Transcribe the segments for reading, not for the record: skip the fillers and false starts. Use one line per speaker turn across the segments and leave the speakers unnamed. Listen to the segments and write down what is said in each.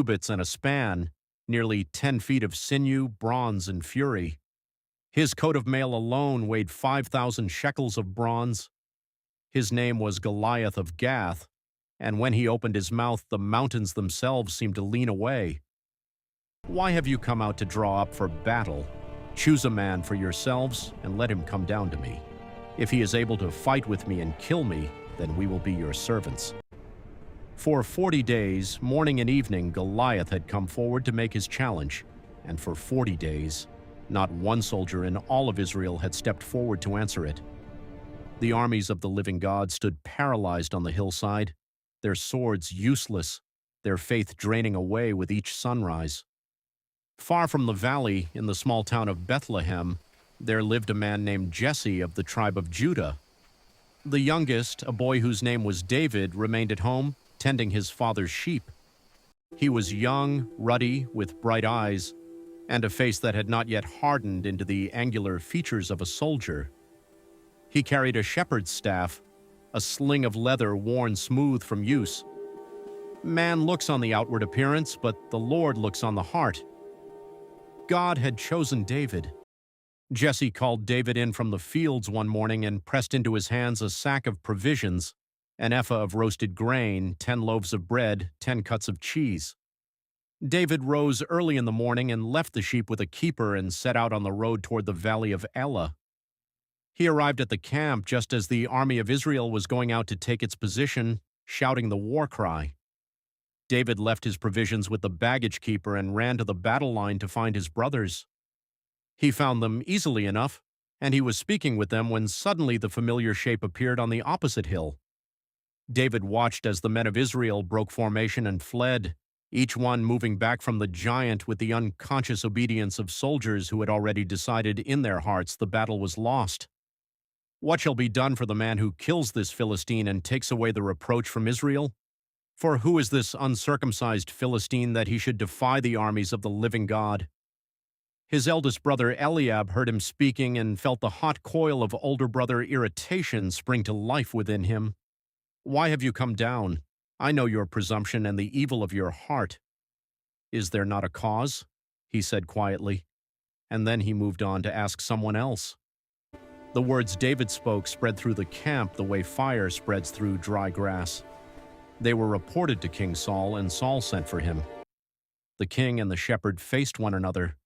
cubits and a span, nearly 10 feet of sinew, bronze, and fury. His coat of mail alone weighed 5,000 shekels of bronze. His name was Goliath of Gath, and when he opened his mouth, the mountains themselves seemed to lean away. Why have you come out to draw up for battle? Choose a man for yourselves, and let him come down to me. If he is able to fight with me and kill me, then we will be your servants. For 40 days, morning and evening, Goliath had come forward to make his challenge, and for 40 days, not one soldier in all of Israel had stepped forward to answer it. The armies of the living God stood paralyzed on the hillside, their swords useless, their faith draining away with each sunrise. Far from the valley, in the small town of Bethlehem, there lived a man named Jesse of the tribe of Judah. The youngest, a boy whose name was David, remained at home, tending his father's sheep. He was young, ruddy, with bright eyes, and a face that had not yet hardened into the angular features of a soldier. He carried a shepherd's staff, a sling of leather worn smooth from use. Man looks on the outward appearance, but the Lord looks on the heart. God had chosen David. Jesse called David in from the fields one morning and pressed into his hands a sack of provisions, an ephah of roasted grain, 10 loaves of bread, 10 cuts of cheese. David rose early in the morning and left the sheep with a keeper and set out on the road toward the valley of Elah. He arrived at the camp just as the army of Israel was going out to take its position, shouting the war cry. David left his provisions with the baggage keeper and ran to the battle line to find his brothers. He found them easily enough, and he was speaking with them when suddenly the familiar shape appeared on the opposite hill. David watched as the men of Israel broke formation and fled, each one moving back from the giant with the unconscious obedience of soldiers who had already decided in their hearts the battle was lost. What shall be done for the man who kills this Philistine and takes away the reproach from Israel? For who is this uncircumcised Philistine that he should defy the armies of the living God? His eldest brother Eliab heard him speaking and felt the hot coil of older brother irritation spring to life within him. Why have you come down? I know your presumption and the evil of your heart. Is there not a cause? He said quietly, and then he moved on to ask someone else. The words David spoke spread through the camp the way fire spreads through dry grass. They were reported to King Saul, and Saul sent for him. The king and the shepherd faced one another.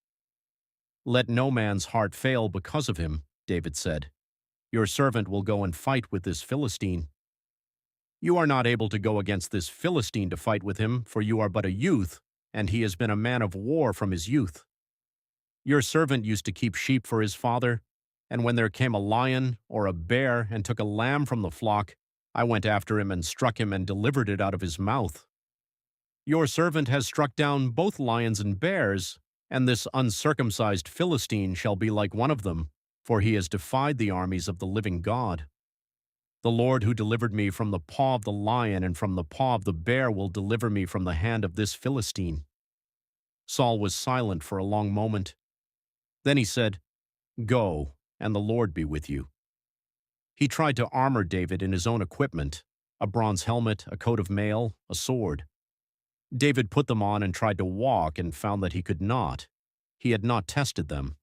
Let no man's heart fail because of him, David said. Your servant will go and fight with this Philistine. You are not able to go against this Philistine to fight with him, for you are but a youth, and he has been a man of war from his youth. Your servant used to keep sheep for his father, and when there came a lion or a bear and took a lamb from the flock, I went after him and struck him and delivered it out of his mouth. Your servant has struck down both lions and bears, and this uncircumcised Philistine shall be like one of them, for he has defied the armies of the living God. The Lord who delivered me from the paw of the lion and from the paw of the bear will deliver me from the hand of this Philistine. Saul was silent for a long moment. Then he said, Go, and the Lord be with you. He tried to armor David in his own equipment, a bronze helmet, a coat of mail, a sword. David put them on and tried to walk and found that he could not. He had not tested them.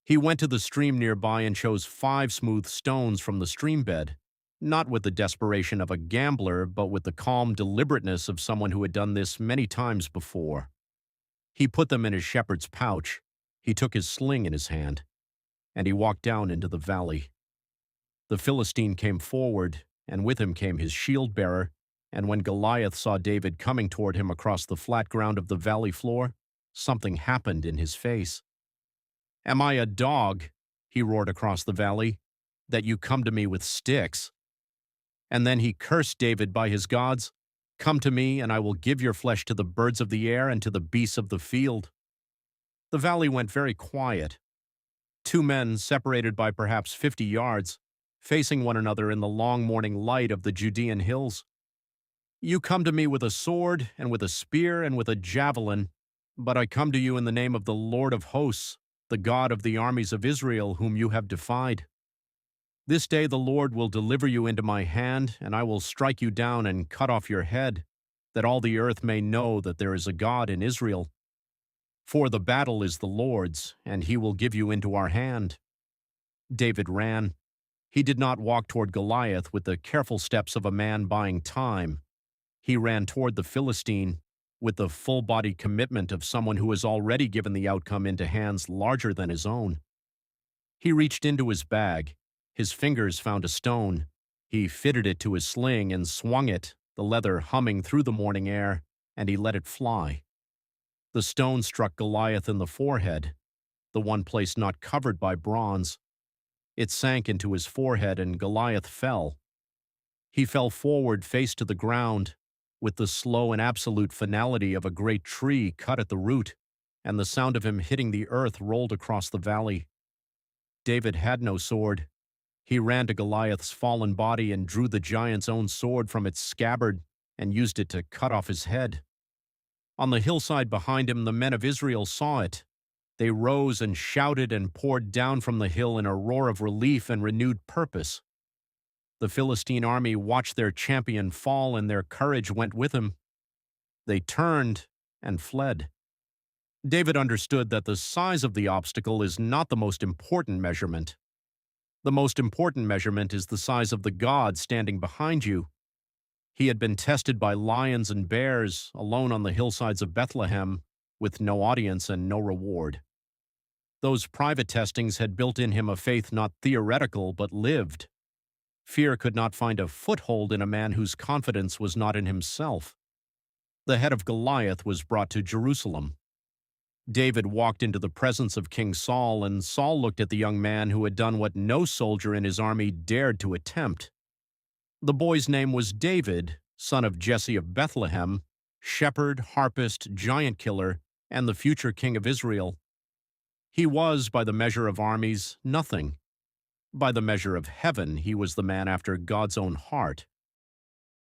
He went to the stream nearby and chose 5 smooth stones from the stream bed, not with the desperation of a gambler, but with the calm deliberateness of someone who had done this many times before. He put them in his shepherd's pouch. He took his sling in his hand, and he walked down into the valley. The Philistine came forward, and with him came his shield-bearer, and when Goliath saw David coming toward him across the flat ground of the valley floor, something happened in his face. Am I a dog, he roared across the valley, that you come to me with sticks? And then he cursed David by his gods. Come to me, and I will give your flesh to the birds of the air and to the beasts of the field. The valley went very quiet. 2 men, separated by perhaps 50 yards, facing one another in the long morning light of the Judean hills. You come to me with a sword and with a spear and with a javelin, but I come to you in the name of the Lord of hosts, the God of the armies of Israel, whom you have defied. This day the Lord will deliver you into my hand, and I will strike you down and cut off your head. that all the earth may know that there is a God in Israel. For the battle is the Lord's, and he will give you into our hand." David ran. He did not walk toward Goliath with the careful steps of a man buying time. He ran toward the Philistine with the full-body commitment of someone who has already given the outcome into hands larger than his own. He reached into his bag. His fingers found a stone. He fitted it to his sling and swung it, the leather humming through the morning air, and he let it fly. The stone struck Goliath in the forehead, the one place not covered by bronze. It sank into his forehead, and Goliath fell. He fell forward face to the ground, with the slow and absolute finality of a great tree cut at the root, and the sound of him hitting the earth rolled across the valley. David had no sword. He ran to Goliath's fallen body and drew the giant's own sword from its scabbard and used it to cut off his head. On the hillside behind him, the men of Israel saw it. They rose and shouted and poured down from the hill in a roar of relief and renewed purpose. The Philistine army watched their champion fall, and their courage went with him. They turned and fled. David understood that the size of the obstacle is not the most important measurement. The most important measurement is the size of the God standing behind you. He had been tested by lions and bears, alone on the hillsides of Bethlehem, with no audience and no reward. Those private testings had built in him a faith not theoretical but lived. Fear could not find a foothold in a man whose confidence was not in himself. The head of Goliath was brought to Jerusalem. David walked into the presence of King Saul, and Saul looked at the young man who had done what no soldier in his army dared to attempt. The boy's name was David, son of Jesse of Bethlehem, shepherd, harpist, giant killer, and the future king of Israel. He was, by the measure of armies, nothing. By the measure of heaven, he was the man after God's own heart.